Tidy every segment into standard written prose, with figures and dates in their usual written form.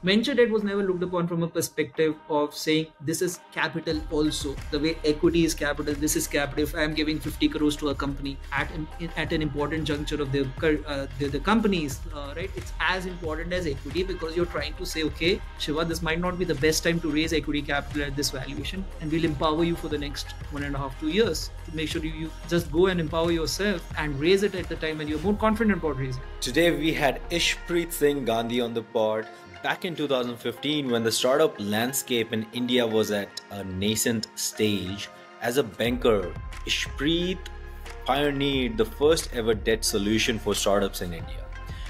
Venture debt was never looked upon from a perspective of saying this is capital also. The way equity is capital, this is capital. If I am giving 50 crores to a company at an important juncture of the companies, right? It's as important as equity because you're trying to say, okay, Shiva, this might not be the best time to raise equity capital at this valuation, and we'll empower you for the next 1.5, 2 years to make sure you just go and empower yourself and raise it at the time when you're more confident about raising. Today we had Ishpreet Singh Gandhi on the pod. Back in 2015, when the startup landscape in India was at a nascent stage, as a banker, Ishpreet pioneered the first ever debt solution for startups in India.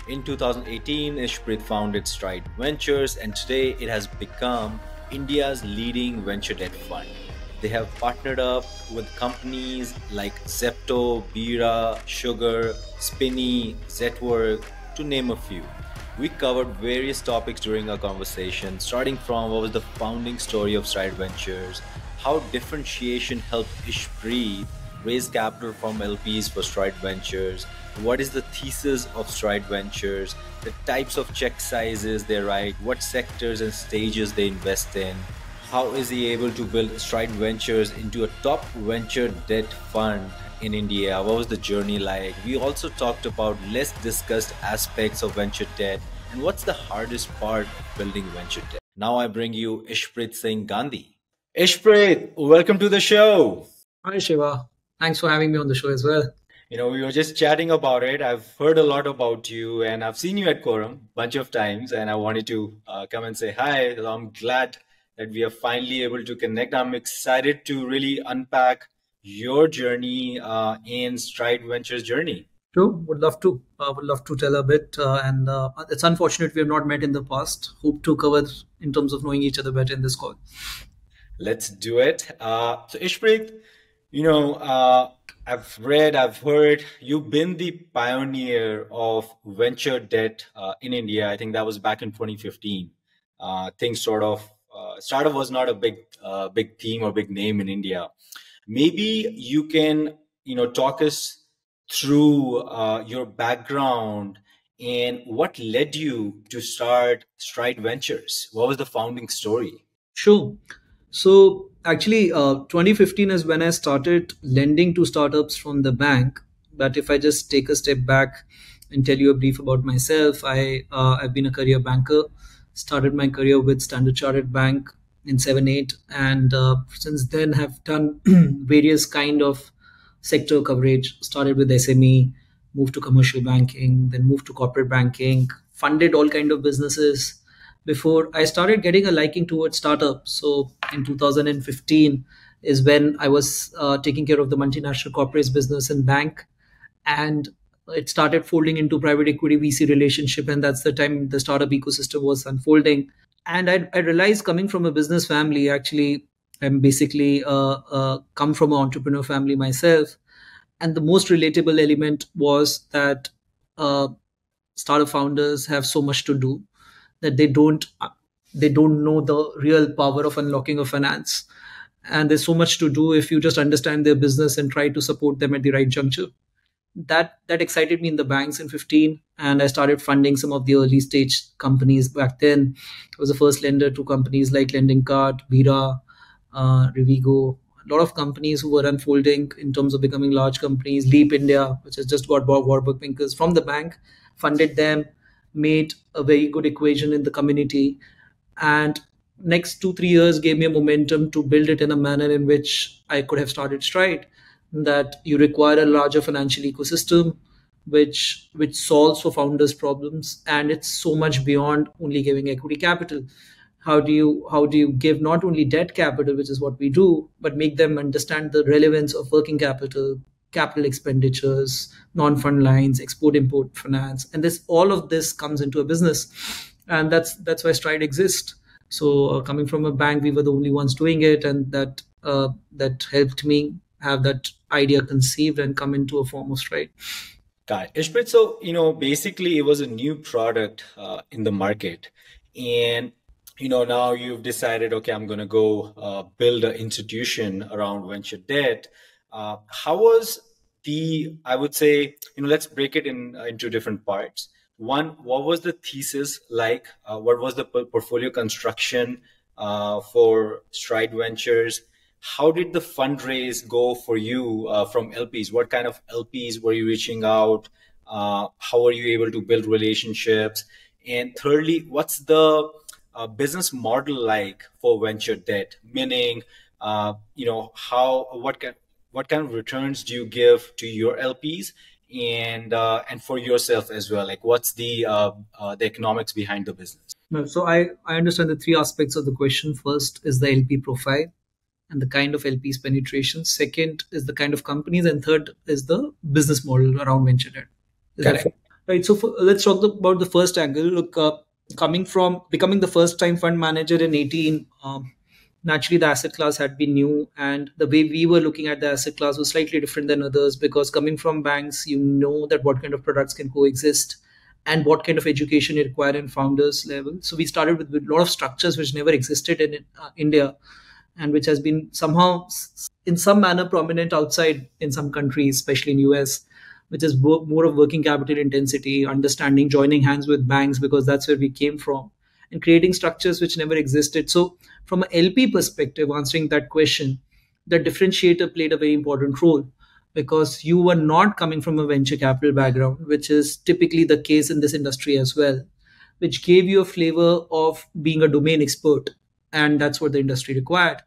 In 2018, Ishpreet founded Stride Ventures, and today it has become India's leading venture debt fund. They have partnered up with companies like Zepto, Bira, Sugar, Spinny, Zetwerk, to name a few. We covered various topics during our conversation, starting from what was the founding story of Stride Ventures, how differentiation helped Ishpreet raise capital from LPs for Stride Ventures, what is the thesis of Stride Ventures, the types of check sizes they write, what sectors and stages they invest in, how is he able to build Stride Ventures into a top venture debt fund in India? What was the journey like? We also talked about less discussed aspects of venture debt and what's the hardest part of building venture debt. Now I bring you Ishpreet Singh Gandhi. Ishpreet, welcome to the show. Hi, Shiva. Thanks for having me on the show as well. We were just chatting about it. I've heard a lot about you and I've seen you at Quorum a bunch of times, and I wanted to come and say hi. I'm glad that we are finally able to connect. I'm excited to really unpack your journey and Stride Ventures journey. Sure, would love to. Would love to tell a bit. And it's unfortunate we have not met in the past. Hope to cover in terms of knowing each other better in this call. Let's do it. So Ishpreet, I've read, I've heard you've been the pioneer of venture debt in India. I think that was back in 2015. Things sort of startup was not a big theme or big name in India. Maybe you can talk us through your background and what led you to start Stride Ventures. What was the founding story? Sure. So actually, 2015 is when I started lending to startups from the bank. But if I just take a step back and tell you a brief about myself, I've been a career banker. Started my career with Standard Chartered Bank in 7-8, and since then have done various kind of sector coverage. Started with SME, moved to commercial banking, then moved to corporate banking, funded all kind of businesses before I started getting a liking towards startups. So in 2015 is when I was taking care of the multinational corporates business in bank, and it started folding into private equity VC relationship, and that's the time the startup ecosystem was unfolding. And I realized, coming from a business family, actually I'm basically come from an entrepreneur family myself, and the most relatable element was that uh, startup founders have so much to do that they don't know the real power of unlocking of finance, and there's so much to do if you just understand their business and try to support them at the right juncture. That excited me in the banks in 15, and I started funding some of the early stage companies. Back then I was the first lender to companies like Lending Card, Bira, Revigo, a lot of companies who were unfolding in terms of becoming large companies. Leap India, which has just got Bob Warburg Pincus from the bank, funded them, made a very good equation in the community, and next 2 3 years gave me a momentum to build it in a manner in which I could have started Stride. That you require a larger financial ecosystem which solves for founders problems, and it's so much beyond only giving equity capital. How do you give not only debt capital, which is what we do, but make them understand the relevance of working capital, capital expenditures, non-fund lines, export import finance, and this all of this comes into a business, and that's why Stride exists. So coming from a bank, we were the only ones doing it, and that helped me have that idea conceived and come into a form of Stride. Got it. Ishpreet, so, basically it was a new product in the market. And, now you've decided, okay, I'm going to go build an institution around venture debt. How was I would say, let's break it into different parts. One, what was the thesis like? What was the portfolio construction for Stride Ventures? How did the fundraise go for you from LPs? What kind of LPs were you reaching out? How are you able to build relationships? And thirdly, what's the business model like for venture debt? Meaning, how what kind of returns do you give to your LPs and for yourself as well? Like, what's the economics behind the business? No, so I understand the three aspects of the question. First is the LP profile and the kind of LP's penetration. Second is the kind of companies, and third is the business model around venture debt. Is that Correct. fair? Right? So let's talk about the first angle. Look, coming from becoming the first time fund manager in 18, naturally the asset class had been new, and the way we were looking at the asset class was slightly different than others, because coming from banks, you know that what kind of products can coexist and what kind of education you require in founders level. So we started with a lot of structures which never existed in India, and which has been somehow in some manner prominent outside in some countries, especially in US, which is more of working capital intensity, understanding, joining hands with banks, because that's where we came from, and creating structures which never existed. So from an LP perspective, answering that question, the differentiator played a very important role, because you were not coming from a venture capital background, which is typically the case in this industry as well, which gave you a flavor of being a domain expert. And that's what the industry required.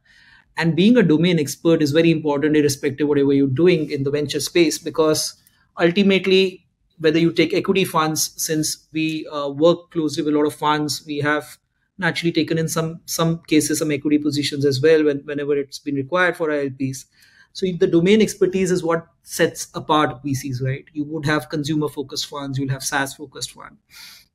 And being a domain expert is very important, irrespective of whatever you're doing in the venture space, because ultimately, whether you take equity funds, since we work closely with a lot of funds, we have naturally taken in some cases some equity positions as well whenever it's been required for our LPs. So the domain expertise is what sets apart VCs, right? You would have consumer focused funds, you'll have SaaS focused fund,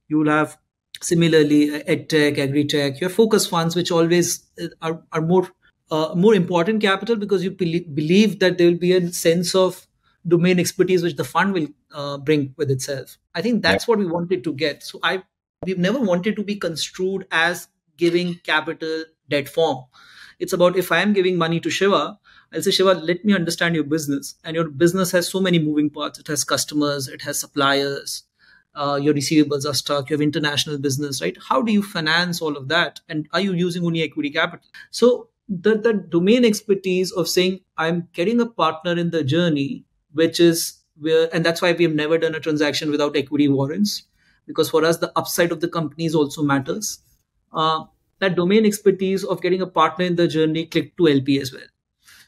you will have similarly edtech, agri-tech. You have focus funds which always are more important capital, because you believe that there will be a sense of domain expertise which the fund will bring with itself. I think Yeah. that's what we wanted to get. So we've never wanted to be construed as giving capital debt form. It's about, if I am giving money to Shiva, I'll say, Shiva, let me understand your business. And your business has so many moving parts. It has customers, it has suppliers, your receivables are stuck, you have international business, right? How do you finance all of that? And are you using only equity capital? So the domain expertise of saying, I'm getting a partner in the journey, which is where, and that's why we have never done a transaction without equity warrants, because for us, the upside of the companies also matters. Uh, that domain expertise of getting a partner in the journey clicked to LP as well,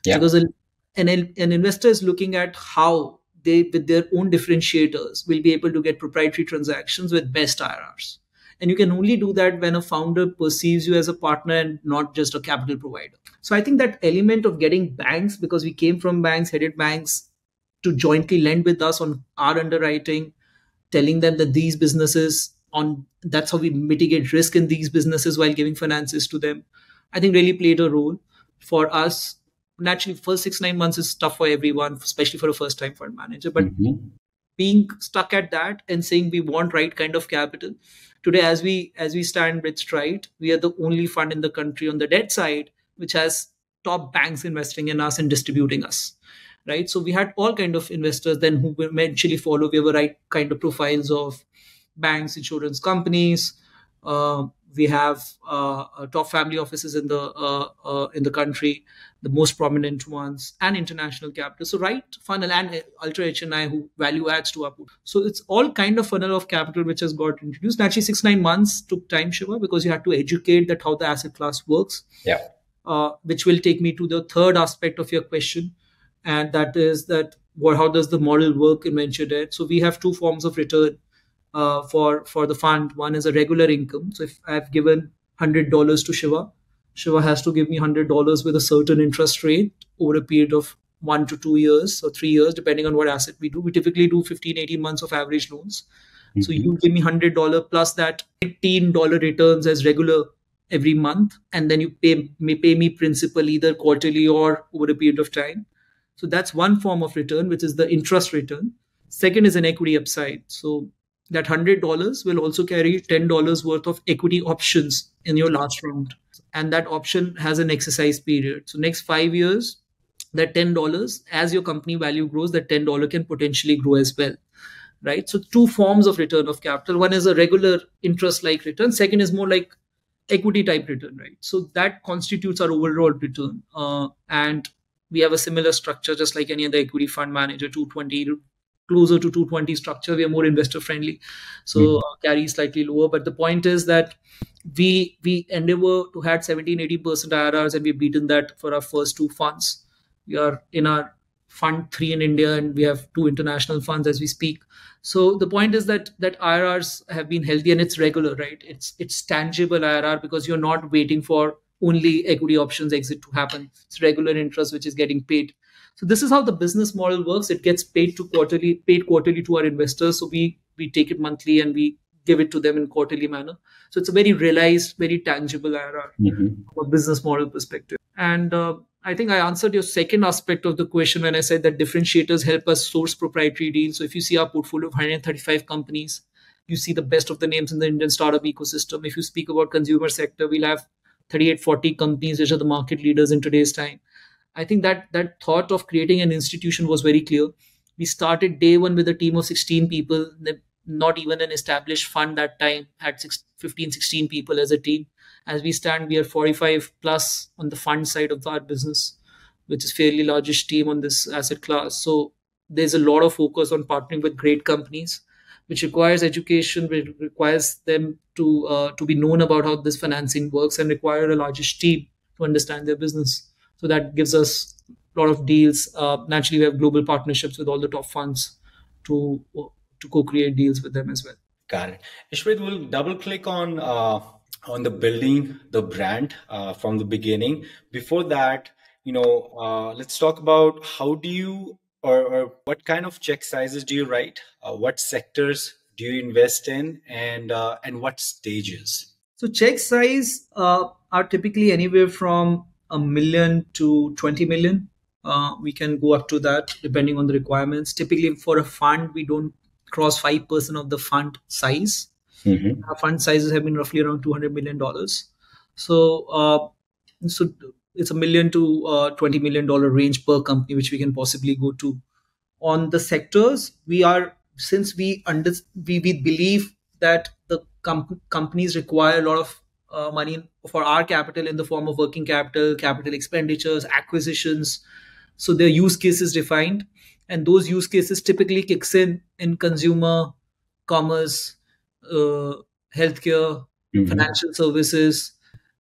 Yeah. because an investor is looking at how they, with their own differentiators, will be able to get proprietary transactions with best IRRs. And you can only do that when a founder perceives you as a partner and not just a capital provider. So I think that element of getting banks, because we came from banks, headed banks, to jointly lend with us on our underwriting, telling them that these businesses on, that's how we mitigate risk in these businesses while giving finances to them, I think really played a role for us. Naturally, first 6 9 months is tough for everyone, especially for a first time fund manager, but Mhm. being stuck at that and saying we want right kind of capital. Today, as we stand with Stride, we are the only fund in the country on the debt side which has top banks investing in us and distributing us, right? So we had all kind of investors then who will eventually follow. We have a right kind of profiles of banks, insurance companies. We have top family offices in the country, the most prominent ones, and international capital. So right funnel, and Ultra HNI who value adds to our pool. So it's all kind of funnel of capital which has got introduced. Actually, 6 9 months took time, Shiva, because you had to educate that how the asset class works. Yeah. Which will take me to the third aspect of your question, and that is that how does the model work in venture debt? So we have two forms of return for the fund. One is a regular income. So if I've given $100 to Shiva, Shiva has to give me $100 with a certain interest rate over a period of 1 to 2 years or 3 years, depending on what asset we do. We typically do 15 18 months of average loans. So Mhm. you give me $100 plus that $18 returns as regular every month, and then you pay me principal either quarterly or over a period of time. So that's one form of return, which is the interest return. Second is an equity upside. So that $100 will also carry $10 worth of equity options in your last round, and that option has an exercise period. So next 5 years, that $10, as your company value grows, that $10 can potentially grow as well. right? So two forms of return of capital. One is a regular interest like return. Second is more like equity type return, right? So that constitutes our overall return. And we have a similar structure, just like any other equity fund manager, 220, closer to 220 structure. We are more investor friendly, so carry slightly lower. But the point is that we endeavor to had 17-18% IRRs, and we've beaten that for our first two funds. We are in our fund three in India, and we have two international funds as we speak. So the point is that IRRs have been healthy, and it's regular, right? It's tangible IRR, because you're not waiting for only equity options exit to happen. It's regular interest which is getting paid. So this is how the business model works. It gets paid quarterly to our investors. So we take it monthly and we give it to them in quarterly manner. So it's a very realized, very tangible IRR from a business model perspective. And I think I answered your second aspect of the question when I said that differentiators help us source proprietary deals. So if you see our portfolio of 135 companies, you see the best of the names in the Indian startup ecosystem. If you speak about consumer sector, we'll have 38, 40 companies which are the market leaders in today's time. I think that thought of creating an institution was very clear. We started day one with a team of 16 people. Not even an established fund that time had 15, 16 people as a team. As we stand, we are 45 plus on the fund side of our business, which is fairly largest team on this asset class. So there's a lot of focus on partnering with great companies, which requires education, which requires them to be known about how this financing works, and require a largest team to understand their business. So that gives us a lot of deals. Naturally, we have global partnerships with all the top funds to co-create deals with them as well. Got it. Ishpreet, we'll double click on the building the brand from the beginning. Before that, let's talk about how do you or what kind of check sizes do you write? What sectors do you invest in, and what stages? So check size are typically anywhere from a million to 20 million. We can go up to that depending on the requirements. Typically, for a fund, we don't cross 5% of the fund size. Our fund sizes have been roughly around $200 million. So it's a million to $20 million range per company, which we can possibly go to. On the sectors, since we believe that the companies require a lot of money for our capital in the form of working capital, capital expenditures, acquisitions. So their use cases defined, and those use cases typically kicks in consumer, commerce, healthcare, financial services,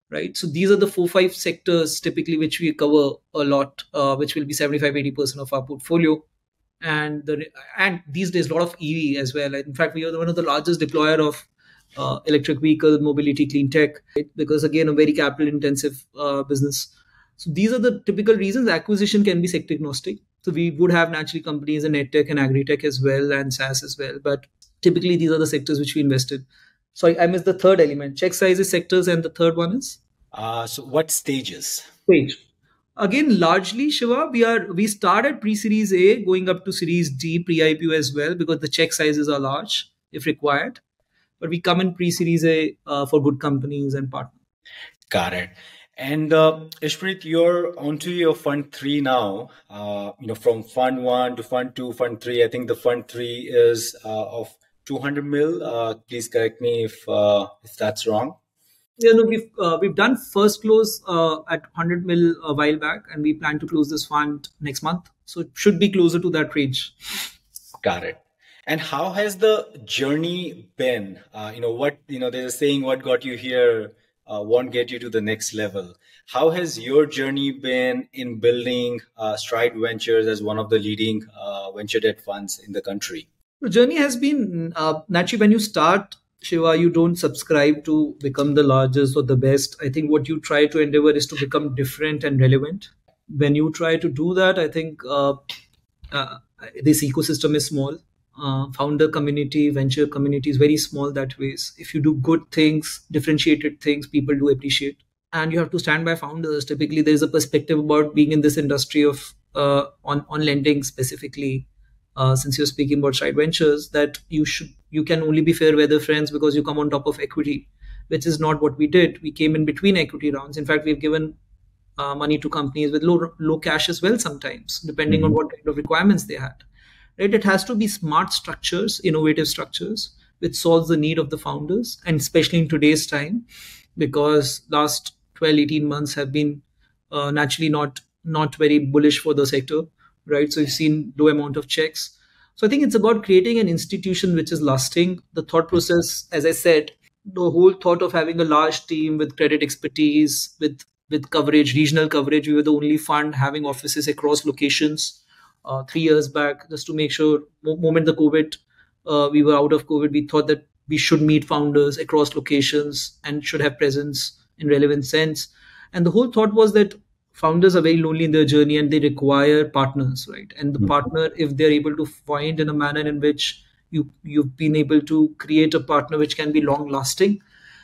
right? So these are the 4-5 sectors typically which we cover a lot, which will be 75-80% of our portfolio. And these days a lot of EV as well. In fact, we are one of the largest deployer of electric vehicle mobility, clean tech, right? Because again, a very capital intensive business. So these are the typical reasons. Acquisition can be sector agnostic. So we would have naturally companies in edtech and agri-tech as well, and SaaS as well. But typically these are the sectors which we invested. Sorry, I missed the third element. Check sizes, sectors, and the third one is? So what stages? Stage. Again, largely, Shiva, we start at pre-series A, going up to series D, pre-IPO as well, because the check sizes are large if required. But we come in pre-series A for good companies and partners. Got it. And Ishpreet, you're onto your fund three now. From fund one to fund two, fund three. I think the fund three is of 200 mil. Please correct me if that's wrong. Yeah, no, we've done first close at 100 mil a while back, and we plan to close this fund next month. So it should be closer to that range. Got it. And how has the journey been? There's a saying, what got you here won't get you to the next level. How has your journey been in building Stride Ventures as one of the leading venture debt funds in the country? The journey has been, naturally, when you start, Shiva, you don't subscribe to become the largest or the best. I think what you try to endeavor is to become different and relevant. When you try to do that, I think this ecosystem is small. Founder community, venture community is very small that ways. If you do good things, differentiated things, people do appreciate. And you have to stand by founders. Typically, there is a perspective about being in this industry of on lending specifically. Since you're speaking about Stride Ventures, that you can only be fair weather friends because you come on top of equity, which is not what we did. We came in between equity rounds. In fact, we've given money to companies with low cash as well sometimes, depending on what kind of requirements they had. right? It has to be smart structures, innovative structures, which solves the need of the founders, and especially in today's time, because last 12, 18 months have been naturally not very bullish for the sector, right? So you've seen low amount of checks. So I think it's about creating an institution which is lasting. The thought process, as I said, the whole thought of having a large team with credit expertise, with coverage, regional coverage. We were the only fund having offices across locations 3 years back, just to make sure. Moment the COVID, we were out of COVID, we thought that we should meet founders across locations and should have presence in relevant sense. And the whole thought was that founders are very lonely in their journey and they require partners, right? And the partner, if they're able to find in a manner in which you've been able to create a partner which can be long lasting,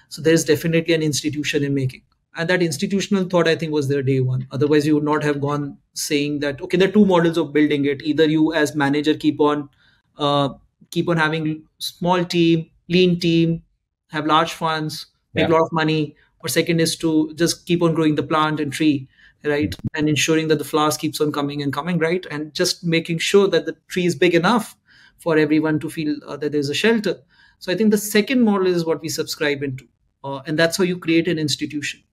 so there's definitely an institution in making. And that institutional thought, I think, was there day one. Otherwise, you would not have gone saying that, okay, there are two models of building it. Either you as manager uh, keep on having small team, lean team, have large funds, make a Yeah. lot of money, or second is to just keep on growing the plant and tree, right? And ensuring that the flowers keeps on coming and coming, right? And just making sure that the tree is big enough for everyone to feel that there's a shelter. So I think the second model is what we subscribe into, and that's how you create an institution,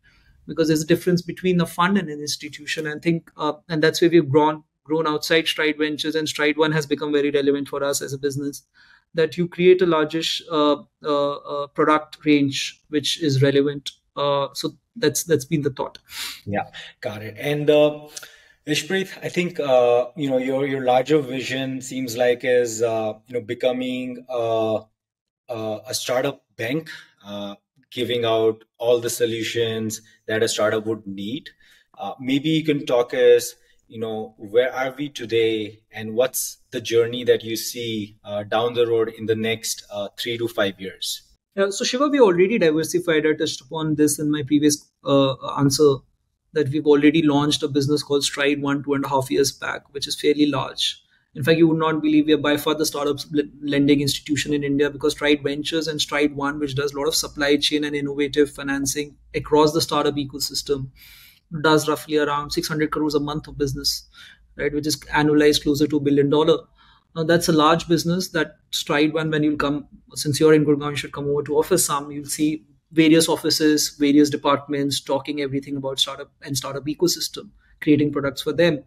because there's a difference between a fund and an institution. I think, and that's where we've grown outside Stride Ventures, and Stride One has become very relevant for us as a business. That you create a largish product range which is relevant. So that's been the thought. Yeah, got it. And Ishpreet, I think your larger vision seems like is becoming a startup bank, giving out all the solutions that a startup would need. Maybe you can talk us, where are we today, and what's the journey that you see down the road in the next 3 to 5 years? So Shiva, we already diversified. I touched upon this in my previous answer, that we've already launched a business called Stride One 2.5 years back, which is fairly large. In fact, you would not believe we are by far the startups lending institution in India, because Stride Ventures and Stride One, which does a lot of supply chain and innovative financing across the startup ecosystem, does roughly around 600 crores a month of business, right? Which is annualized closer to $1 billion. Now that's a large business. That Stride One, when you'll come, since you're in Gurgaon, you should come over to office some. You'll see various offices, various departments talking everything about startup and startup ecosystem, creating products for them.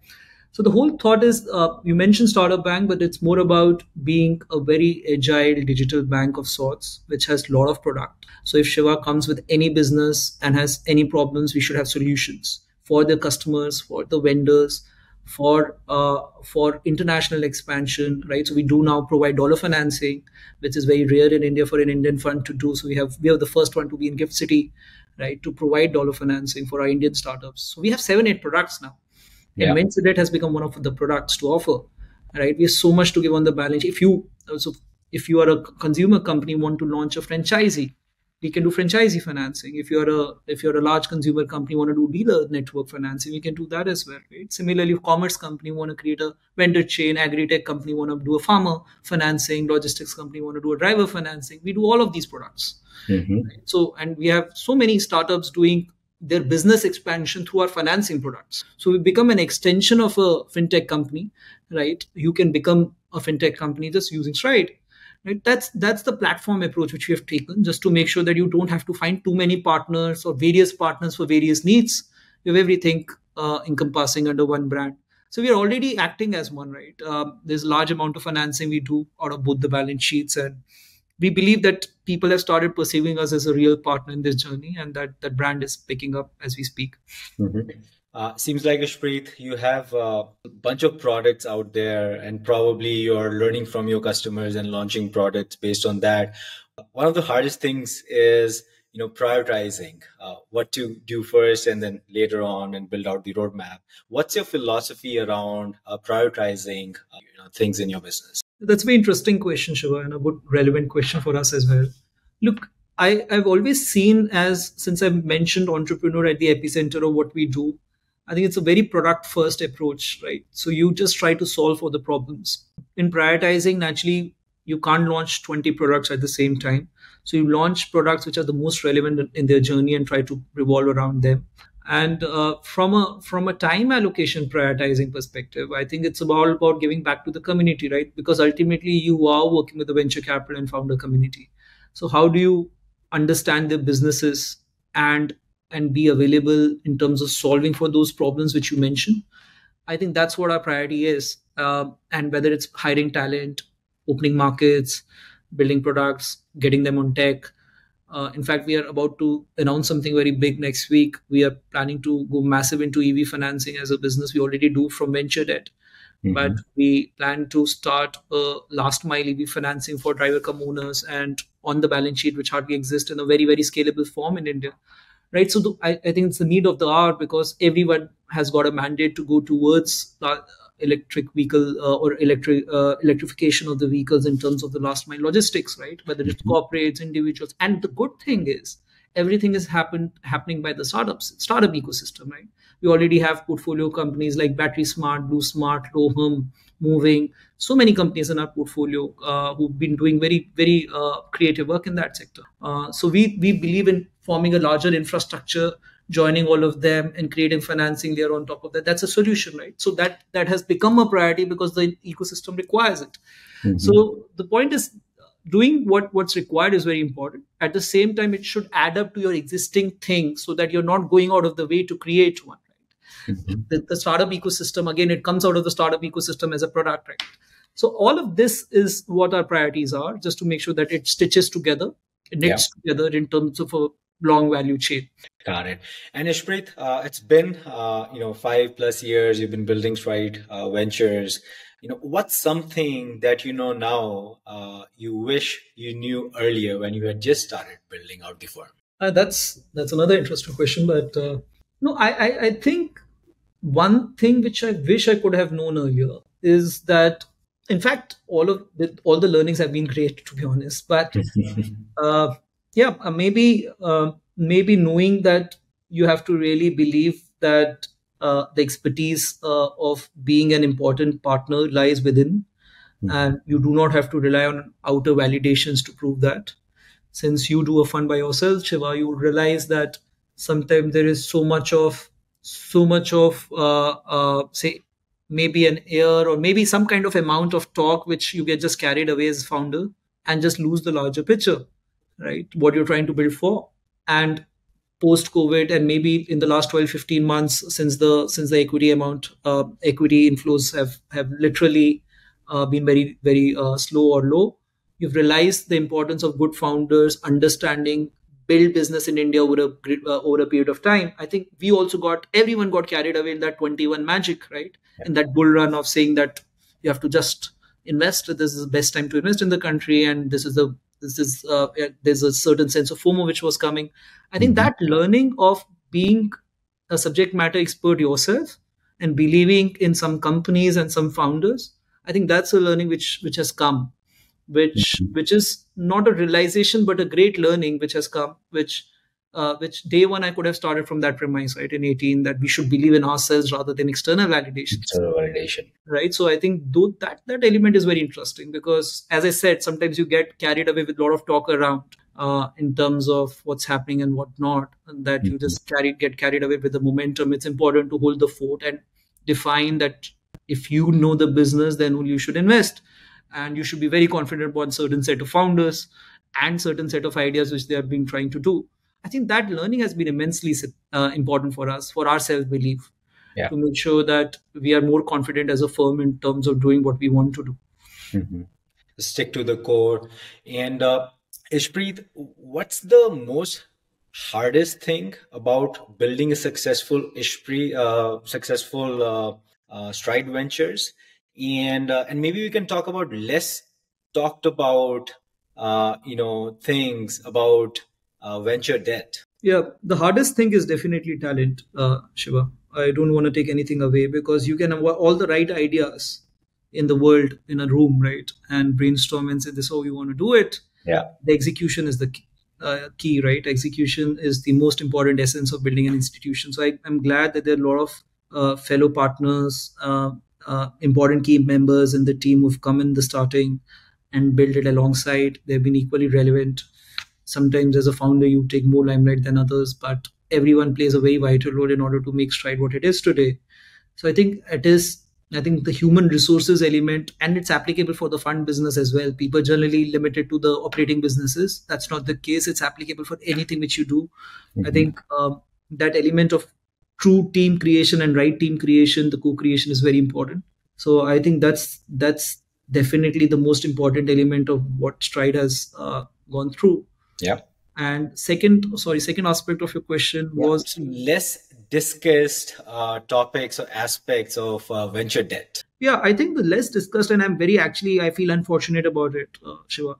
So the whole thought is, you mentioned startup bank, but it's more about being a very agile digital bank of sorts, which has a lot of product. So if Shiva comes with any business and has any problems, we should have solutions for the customers, for the vendors, for international expansion, right? So we do now provide dollar financing, which is very rare in India for an Indian fund to do. So we have the first one to be in Gift City, right, to provide dollar financing for our Indian startups. So we have 7 8 products now, and Yeah. venture debt has become one of the products to offer, right? We have so much to give on the balance. If you are a consumer company, want to launch a franchisee, we can do franchisee financing. If you're a large consumer company, want to do dealer network financing, we can do that as well, right? Similarly, if commerce company want to create a vendor chain, agri-tech company want to do a farmer financing, logistics company want to do a driver financing, we do all of these products. Hmm. So, and we have so many startups doing their business expansion through our financing products. So we become an extension of a fintech company, right? You can become a fintech company just using Stride, right? That's the platform approach which we have taken, just to make sure that you don't have to find too many partners or various partners for various needs. You have everything encompassing under one brand. So we are already acting as one, right? There's a large amount of financing we do out of both the balance sheets, and we believe that people have started perceiving us as a real partner in this journey, and that brand is picking up as we speak. Seems like Ishpreet, you have a bunch of products out there, and probably you're learning from your customers and launching products based on that. One of the hardest things is, prioritizing what to do first and then later on and build out the roadmap. What's your philosophy around prioritizing, things in your business? That's a very interesting question, Shiva, and a good relevant question for us as well. Look, I've always seen, as since I've mentioned entrepreneur at the epicenter of what we do, I think it's a very product first approach, right? So you just try to solve for the problems. In prioritizing, naturally, you can't launch 20 products at the same time. So you launch products which are the most relevant in their journey and try to revolve around them. And from a time allocation prioritizing perspective, I think it's all about giving back to the community, right? Because ultimately you are working with the venture capital and founder community. So how do you understand their businesses and be available in terms of solving for those problems which you mentioned? I think that's what our priority is. And whether it's hiring talent, opening markets, building products, getting them on tech. In fact, we are about to announce something very big next week. We are planning to go massive into EV financing as a business. We already do from venture debt, but Hmm. we plan to start a last mile EV financing for driver cum owners and on the balance sheet, which hardly exists in a very, very scalable form in India, right? So I think it's the need of the hour because everyone has got a mandate to go towards electric vehicle or electrification of the vehicles in terms of the last mile logistics, right? Whether it's Hmm. corporates, individuals, and the good thing is everything is happening by the startup ecosystem, right? We already have portfolio companies like Battery Smart, Blue Smart, Roham, Moving, so many companies in our portfolio who've been doing very, very creative work in that sector. So we believe in forming a larger infrastructure, joining all of them and creating financing layer on top of that. That's a solution, right? So that has become a priority because the ecosystem requires it. Hmm. So the point is doing what's required is very important. At the same time, it should add up to your existing thing so that you're not going out of the way to create one. Hmm. The startup ecosystem, again, it comes out of the startup ecosystem as a product, right? So all of this is what our priorities are, just to make sure that it stitches together, it Yeah. knits together in terms of a long value chain. Got it. And Ishpreet, it's been 5+ years you've been building Stride Ventures. What's something that you know now you wish you knew earlier when you had just started building out the firm? That's another interesting question, but no, I think one thing which I wish I could have known earlier is that, in fact, all the learnings have been great, to be honest. But uh, yeah, maybe knowing that you have to really believe that the expertise of being an important partner lies within, Mhm. and you do not have to rely on outer validations to prove that. Since you do a fund by yourself, Shiva, you realize that sometimes there is so much of say maybe an air or maybe some kind of amount of talk which you get just carried away as founder and just lose the larger picture, right? What you're trying to build for. And post COVID and maybe in the last 12, 15 months since the equity inflows have literally been very, very slow or low, you've realized the importance of good founders understanding build business in India over a period of time. I think everyone got carried away in that 21 magic, right? Yeah. In that bull run of saying that you have to just invest. This is the best time to invest in the country, and there's a certain sense of FOMO which was coming. I think Mhm. that learning of being a subject matter expert yourself and believing in some companies and some founders, I think that's a learning which has come, Mhm. which is not a realization but a great learning which has come, which day one I could have started from that premise, right, in 18, that we should believe in ourselves rather than external validations, External validation. right? So I think that element is very interesting because, as I said, sometimes you get carried away with a lot of talk around in terms of what's happening and what not, and that you Mhm. just get carried away with the momentum. It's important to hold the fort and define that if you know the business, then only you should invest, and you should be very confident about certain set of founders and certain set of ideas which they have been trying to do. I think that learning has been immensely important for us, for our self belief, Yeah. to make sure that we are more confident as a firm in terms of doing what we want to do. Mhm. Stick to the core. And Ishpreet, what's the most hardest thing about building a successful Stride Ventures? And maybe we can talk about less talked about things about venture debt. Yeah, the hardest thing is definitely talent, Shiva. I don't want to take anything away because you can have all the right ideas in the world in a room, right? And brainstorm and say, this is how you want to do it. Yeah. The execution is the key, right? Execution is the most important essence of building an institution. So I'm glad that there are a lot of fellow partners, important key members in the team who've come in the starting and build it alongside. They've been equally relevant. Sometimes as a founder, you take more limelight than others, but everyone plays a very vital role in order to make Stride what it is today. So I think it is. I think the human resources element, and it's applicable for the fund business as well. People generally limited to the operating businesses. That's not the case. It's applicable for anything which you do. I Mm-hmm. think that element of true team creation and right team creation, the co-creation, is very important. So I think that's definitely the most important element of what Stride has gone through. Yeah. And second aspect of your question Yeah. was, So less discussed topics or aspects of venture debt. yeah, I think the less discussed, and I feel unfortunate about it, Shiva.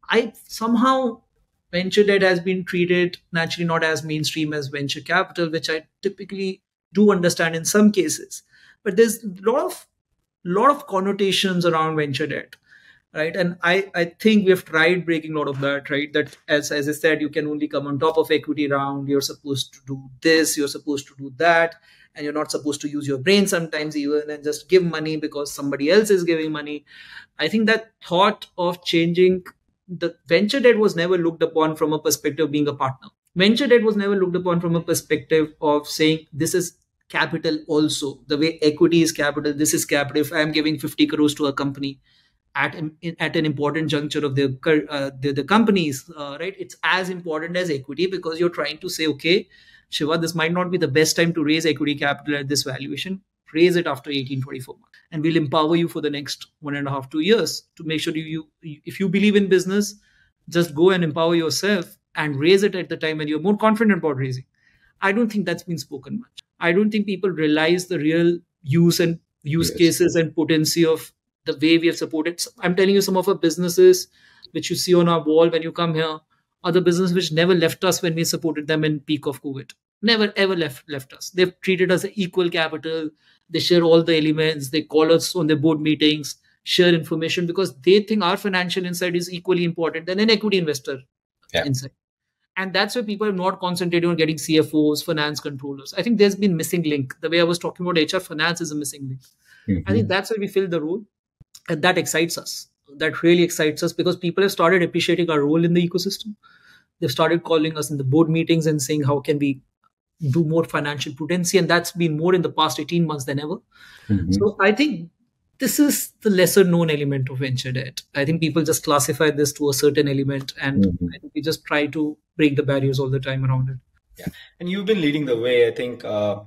I somehow venture debt has been treated naturally not as mainstream as venture capital, which I typically do understand in some cases. But there's a lot of connotations around venture debt, right? And I think we have tried breaking a lot of that, right? That as I said, you can only come on top of equity round. You're supposed to do this. You're supposed to do that, and you're not supposed to use your brain sometimes even and just give money because somebody else is giving money. I think that thought of changing the venture debt was never looked upon from a perspective of being a partner. Venture debt was never looked upon from a perspective of saying this is capital also. The way equity is capital, this is capital. If I'm giving 50 crores to a company at an important juncture of the companies, right? It's as important as equity because you're trying to say, okay, Shiva, this might not be the best time to raise equity capital at this valuation. Raise it after 18, 24 months. And we'll empower you for the next 1.5, 2 years to make sure if you believe in business, just go and empower yourself and raise it at the time when you're more confident about raising. I don't think that's been spoken much. I don't think people realize the real use Yes. cases and potency of the way we have supported. I'm telling you, some of our businesses which you see on our wall when you come here are the businesses which never left us when we supported them in peak of COVID. Never ever left us. They've treated us as equal capital. They share all the elements. They call us on their board meetings, share information because they think our financial insight is equally important than an equity investor Yeah. insight. And that's why people have not concentrated on getting CFOs, finance controllers. I think there's been missing link. The way I was talking about HR finance is a missing link. I think Mm-hmm. that's why we fill the role, and that excites us. That really excites us because people have started appreciating our role in the ecosystem. They've started calling us in the board meetings and saying, how can we do more financial prudency? And that's been more in the past 18 months than ever. Mm-hmm. So I think this is the lesser known element of venture debt. I think people just classify this to a certain element, and Mm-hmm. I think we just try to break the barriers all the time around it. Yeah. And you've been leading the way. I think uh,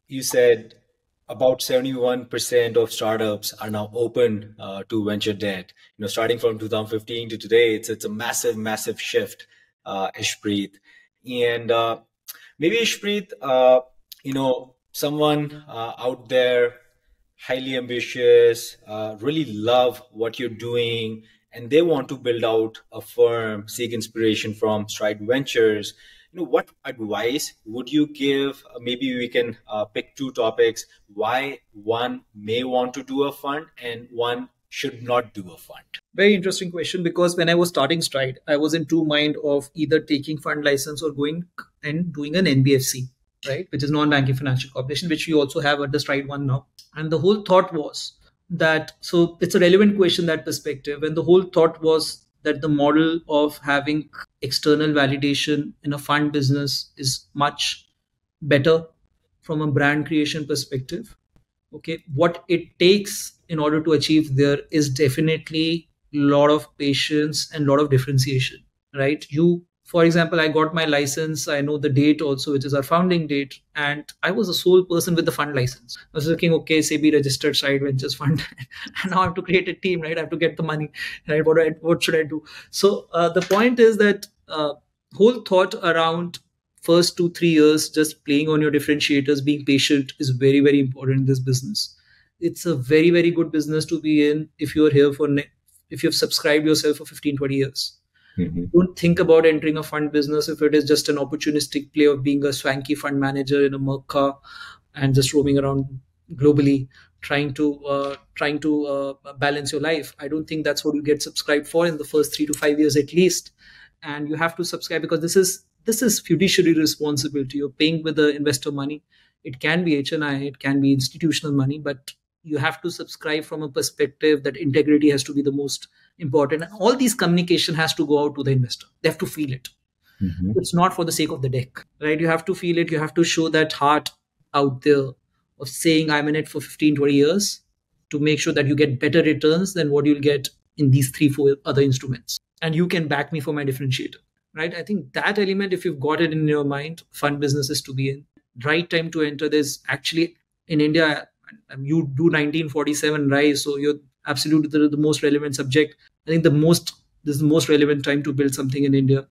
you said about 71% of startups are now open to venture debt. Starting from 2015 to today, it's a massive, massive shift, Ishpreet. And maybe Ishpreet, someone out there highly ambitious, really love what you're doing, and they want to build out a firm, seek inspiration from Stride Ventures. What advice would you give? Maybe we can pick two topics: why one may want to do a fund and one should not do a fund. Very interesting question because when I was starting Stride, I was in two mind of either taking fund license or going and doing an NBFC, right, which is non-banking financial corporation, which we also have at the Stride one now. And the whole thought was that, so it's a relevant question, that perspective. And the whole thought was that the model of having external validation in a fund business is much better from a brand creation perspective. Okay, what it takes in order to achieve there is definitely a lot of patience and a lot of differentiation, right? You, for example, I got my license, I know the date also, which is our founding date, and I was the sole person with the fund license. I was looking, okay, SEBI registered Side Ventures Fund, and now I have to create a team, right? I have to get the money, right? What should I do? So the point is that whole thought around first 2 3 years just playing on your differentiators, being patient, is very very important in this business. It's a very very good business to be in if you're here if you've subscribed yourself for 15 20 years. Mm-hmm. Don't think about entering a fund business if it is just an opportunistic play of being a swanky fund manager in a Merc car and just roaming around globally trying to balance your life. I don't think that's what you get subscribed for in the first 3 to 5 years at least. And you have to subscribe because this is fiduciary responsibility. You're paying with the investor money. It can be HNI, it can be institutional money, but you have to subscribe from a perspective that integrity has to be the most important. And all these communication has to go out to the investor. They have to feel it. Mm-hmm. It's not for the sake of the deck, right? You have to feel it. You have to show that heart out there of saying, I'm in it for 15, 20 years to make sure that you get better returns than what you'll get in these three, four other instruments. And you can back me for my differentiator, right? I think that element, if you've got it in your mind, fund businesses to be in, right time to enter. There's actually in India, you do 1947 rise, so you're absolutely the most relevant subject. I think this is the most relevant time to build something in India.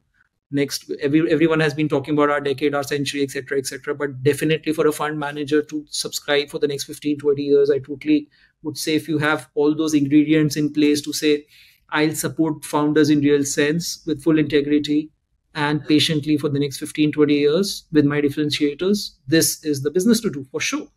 Next, everyone has been talking about our decade, our century, etc., etc., but definitely for a fund manager to subscribe for the next 15, 20 years, I totally would say, if you have all those ingredients in place to say, I'll support founders in real sense with full integrity and patiently for the next 15, 20 years with my differentiators, this is the business to do for sure.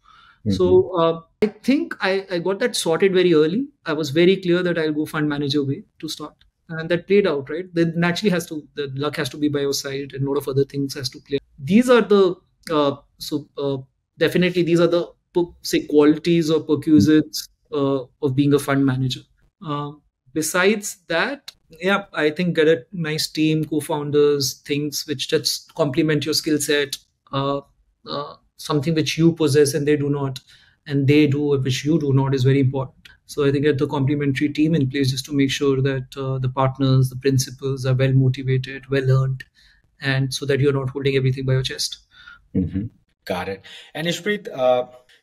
Mm-hmm. So I think I got that sorted very early. I was very clear that I'll go fund manager way to start, and that played out, right? Then naturally the luck has to be by your side, and a lot of other things has to play. These are the definitely these are the say qualities or perquisites of being a fund manager. Besides that, yeah, I think get a nice team, co-founders, things which just complement your skill set, something which you possess and they do not, and they do which you do not is very important. So I think get the complementary team in place just to make sure that the partners, the principals are well motivated, well earned, and so that you're not holding everything by your chest. Mm-hmm. Got it. And Ishpreet,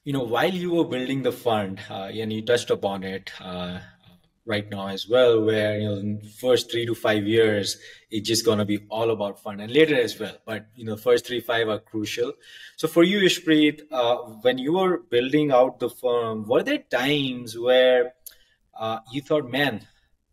while you were building the fund, and you touched upon it right now as well, where in the first 3 to 5 years, it's just gonna be all about fund, and later as well. But first 3, 5 are crucial. So for you, Ishpreet, when you were building out the firm, were there times where you thought, man,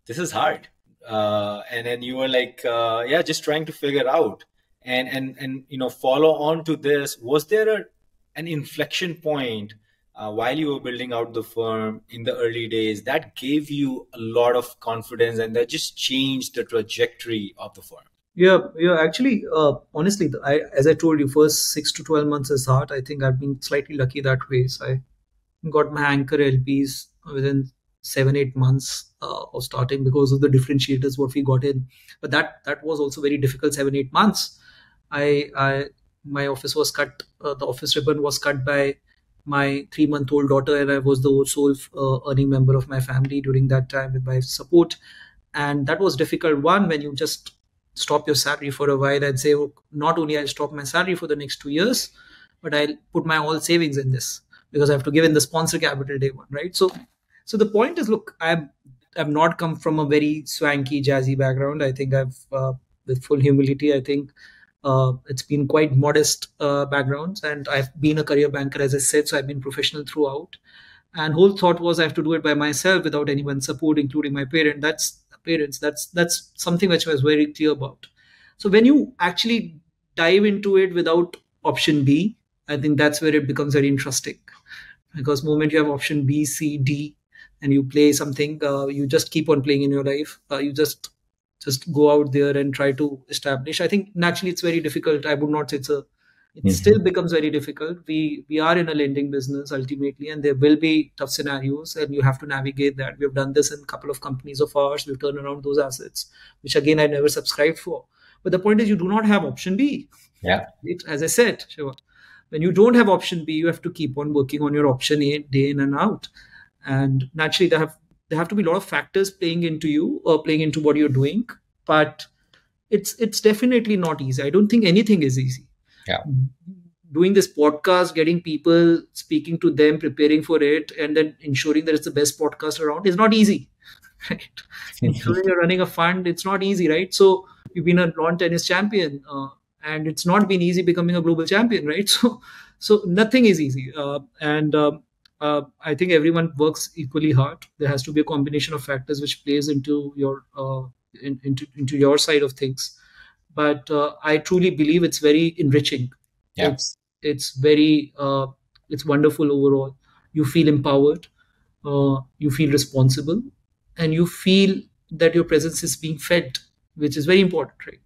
this is hard, and then you were like, yeah, just trying to figure out, and follow on to this, was there an inflection point while you were building out the firm in the early days that gave you a lot of confidence and that just changed the trajectory of the firm? Yeah, yeah. Actually, honestly, as I told you, first 6 to 12 months is hard. I think I've been slightly lucky that way. So I got my anchor LPs within 7, 8 months of starting because of the differentiators what we got in. But that was also very difficult. 7, 8 months. I my office was cut. The office ribbon was cut by my 3 month old daughter, and I was the sole earning member of my family during that time with my support. And that was difficult one when you just stop your salary for a while and say, oh, not only I'll stop my salary for the next 2 years, but I'll put my all savings in this because I have to give in the sponsor capital day one, right? So the point is, look, I've not come from a very swanky jazzy background. I think with full humility, I think it's been quite modest backgrounds, and I've been a career banker, as I said, so I've been professional throughout. And whole thought was I have to do it by myself without anyone's support, including my parents. That's something which I was very clear about. So when you actually dive into it without option B, I think that's where it becomes very interesting, because moment you have option B, C, D, and you play something, you just keep on playing in your life. You just go out there and try to establish. I think naturally it's very difficult. I would not say it still becomes very difficult. We are in a lending business ultimately, and there will be tough scenarios, and you have to navigate that. We've done this in a couple of companies of ours. We've turned around those assets, which again I never subscribed for. But the point is, you do not have option B. Yeah. As I said, Shiva, when you don't have option B, you have to keep on working on your option A day in and out. And naturally, there have to be a lot of factors playing into you or playing into what you're doing. But it's definitely not easy. I don't think anything is easy. Yeah. Doing this podcast, getting people, speaking to them, preparing for it, and then ensuring that it's the best podcast around is not easy, right? Ensuring you're running a fund, it's not easy, right? So you've been a lawn tennis champion, and it's not been easy becoming a global champion, right? So nothing is easy, and I think everyone works equally hard. There has to be a combination of factors which plays into your into your side of things. But I truly believe it's very enriching. Yeah. It's very it's wonderful overall. You feel empowered, you feel responsible, and you feel that your presence is being felt, which is very important, right?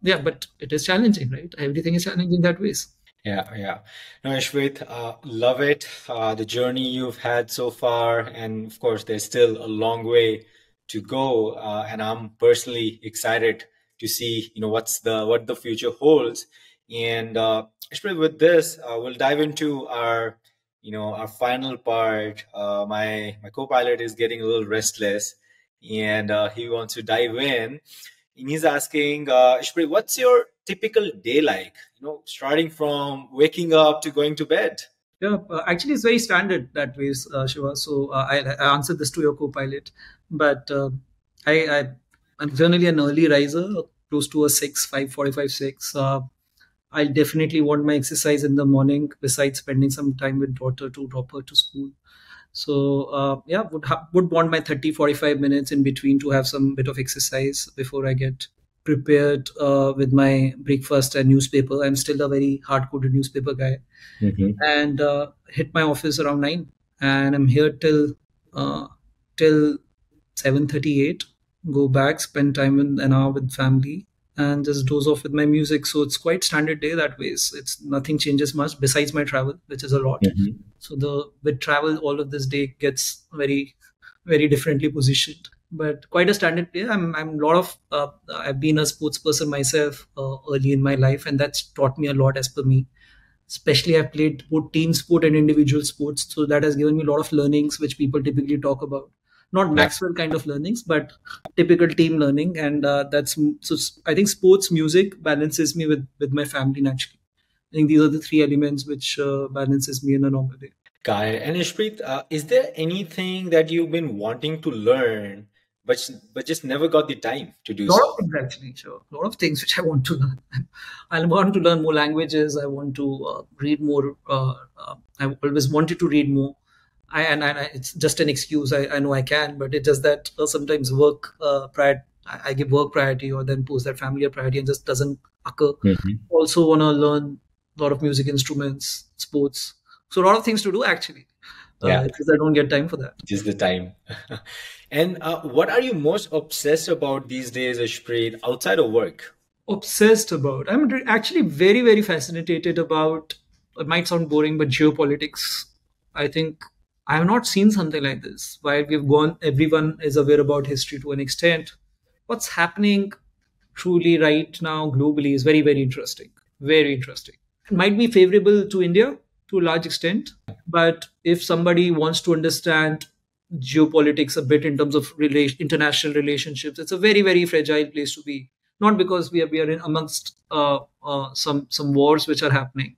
Yeah, but it is challenging, right? Everything is challenging that ways. Yeah, yeah. No, Ishpreet, love it. The journey you've had so far, and of course, there's still a long way to go. And I'm personally excited to see what the future holds. And especially with this, we'll dive into our final part. My co-pilot is getting a little restless, and he wants to dive in. And he's asking, Ishpreet, what's your typical day like? Starting from waking up to going to bed. Yeah, actually, it's very standard that way, Shiva. So I answered this to your co-pilot, but I'm generally an early riser, close to a 5:45, 6. I definitely want my exercise in the morning, besides spending some time with daughter to drop her to school. So yeah, would want my 30-45 minutes in between to have some bit of exercise before I get prepared with my breakfast and newspaper. I'm still a very hardcore newspaper guy, and hit my office around 9, and I'm here till 7:38. Go back, spend time in an hour with family, and just doze off with my music. So it's quite standard day that way. It's nothing changes much besides my travel, which is a lot. So the with travel, all of this day gets very, very differently positioned. But quite a standard day. I'm a lot of. I've been a sports person myself early in my life, and that's taught me a lot as per me. Especially, I've played both team sport and individual sports, so that has given me a lot of learnings which people typically talk about. Not Yeah. Maxwell kind of learnings, but typical team learning, and I think sports music balances me with my family naturally. I think these are the three elements which balances me in a normal day. Got it. And Ishpreet, is there anything that you've been wanting to learn, but just never got the time to do A lot of so? things actually, sure. A lot of things which I want to learn. I want to learn more languages. I want to read more. I always wanted to read more. It's just an excuse. I know I can, but it's just that sometimes work I give work priority, or then post that family a priority, and just doesn't occur. Also want to learn a lot of music instruments, sports. So a lot of things to do actually. Yeah, It's just I don't get time for that. just the time. And what are you most obsessed about these days, Ishpreet, outside of work? Obsessed about. I'm actually very, very fascinated about. It might sound boring, but geopolitics. I think I have not seen something like this. While we've gone, everyone is aware about history to an extent. What's happening truly right now globally is very, very interesting. Very interesting. It might be favorable to India to a large extent, but if somebody wants to understand geopolitics a bit in terms of international relationships, it's a very, very fragile place to be. Not because we are in amongst some wars which are happening,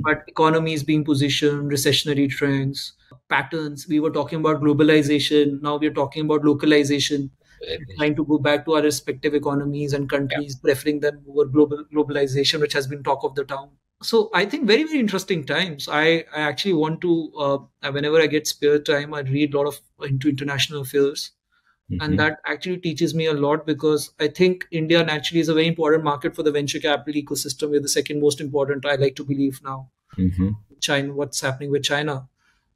but economies being positioned, recessionary trends, patterns. We were talking about globalization. Now we're talking about localization, trying to go back to our respective economies and countries, preferring them over globalization, which has been talk of the town. So I think very, very interesting times. I actually want to whenever I get spare time, I read a lot of into international affairs, and that actually teaches me a lot, because I think India naturally is a very important market for the venture capital ecosystem. We're the second most important, I like to believe now. China, what's happening with China?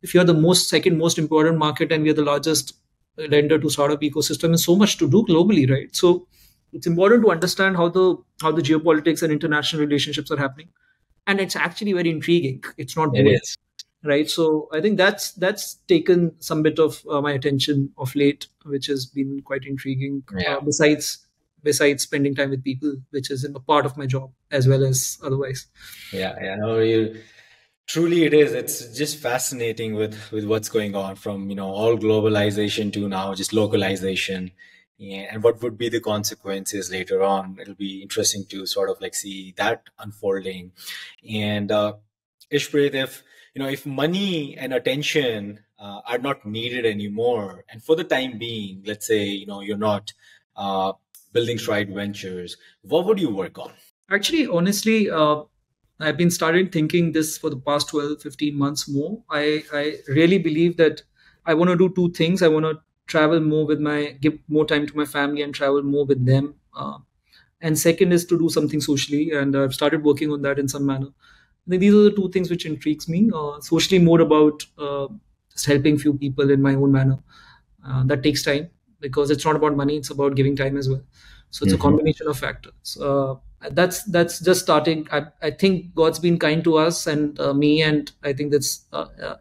If you're the second most important market, and we are the largest lender to startup ecosystem, and so much to do globally, right? So it's important to understand how the geopolitics and international relationships are happening, and it's actually very intriguing. It's not It boring, is. right? So I think that's taken some bit of my attention of late, which has been quite intriguing. Yeah. Besides spending time with people, which is a part of my job as well as otherwise. Yeah, yeah. No, you truly it is. It's just fascinating with what's going on from, all globalization to now just localization. Yeah, and what would be the consequences later on? It'll be interesting to sort of like see that unfolding. And Ishpreet, if money and attention are not needed anymore, and for the time being, let's say you're not uh, building stride ventures, what would you work on? Actually, honestly, I've been started thinking this for the past 12, 15 months more. I really believe that I want to do two things. I want to travel more give more time to my family and travel more with them. And second is to do something socially. And I've started working on that in some manner. I think these are the two things which intrigues me. Socially, more about just helping few people in my own manner. That takes time, because it's not about money; it's about giving time as well. So it's a combination of factors. That's just starting. I think God's been kind to us and me, and I think that's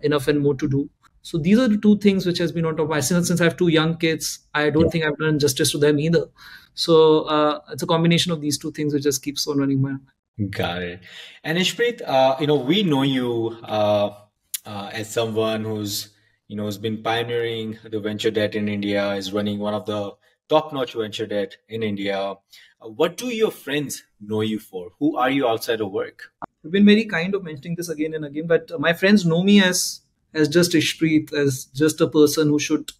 enough and more to do. So these are the two things which has been on top of my since I have two young kids. I don't think I've done justice to them either. So it's a combination of these two things which just keeps on running my mind. Got it. And Ishpreet, we know you as someone who's, has been pioneering the venture debt in India, is running one of the top-notch venture debt in India. What do your friends know you for? Who are you outside of work? You've been very kind of mentioning this again and again, but my friends know me as just Ishpreet, as just a person who should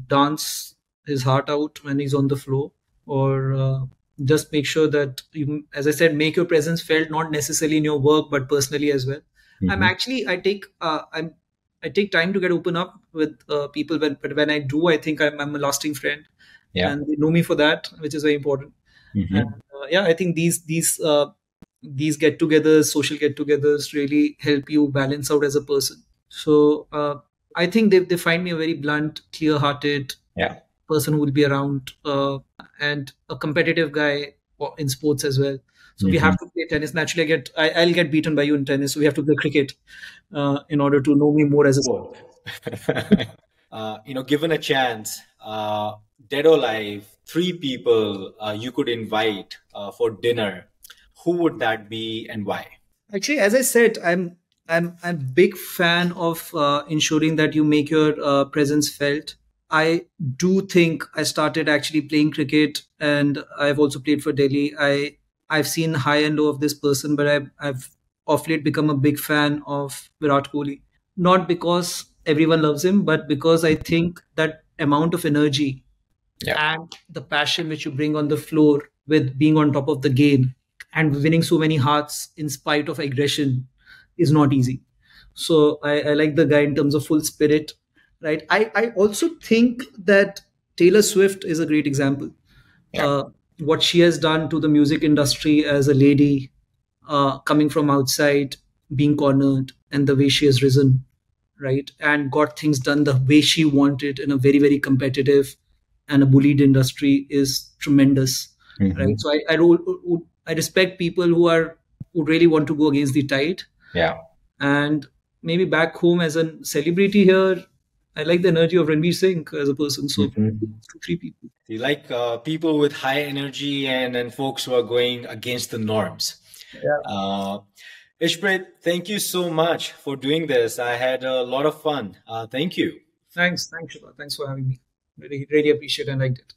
dance his heart out when he's on the floor, or just make sure that you, as I said, make your presence felt not necessarily in your work but personally as well. I'm Hmm. actually I take time to get open up with people, but when I do, I think I'm a lasting friend, Yeah. and they know me for that, which is very important. And Hmm. yeah, I think these get-togethers, social get-togethers, really help you balance out as a person. So I think they find me a very blunt, clear-hearted Yeah. person who will be around, and a competitive guy in sports as well. So we Hmm. have to play tennis. Naturally, I'll get beaten by you in tennis. So we have to play cricket in order to know me more as a. Both. Given a chance, dead or alive, three people you could invite for dinner, who would that be and why? Actually, as I said, I'm a big fan of ensuring that you make your presence felt. I do think I started actually playing cricket, and I've also played for Delhi. I've seen high and low of this person, but I've of late become a big fan of Virat Kohli. Not because everyone loves him, but because I think that amount of energy Yeah. and the passion which you bring on the floor with being on top of the game and winning so many hearts in spite of aggression is not easy. So I like the guy in terms of full spirit, right? I also think that Taylor Swift is a great example. Yeah. uh, what she has done to the music industry as a lady, coming from outside, being cornered, and the way she has risen, right, and got things done the way she wanted in a very, very competitive and a bullied industry is tremendous, Hmm. right? So I respect people who really want to go against the tide. Yeah. And maybe back home as a celebrity here, I like the energy of Ranveer Singh as a person. So Hmm. two, three people. You like people with high energy and folks who are going against the norms. Yeah. Uh, Ishpreet, thank you so much for doing this. I had a lot of fun. Thank you. Thanks, Shiva. Thanks for having me. Really, really appreciate and liked it.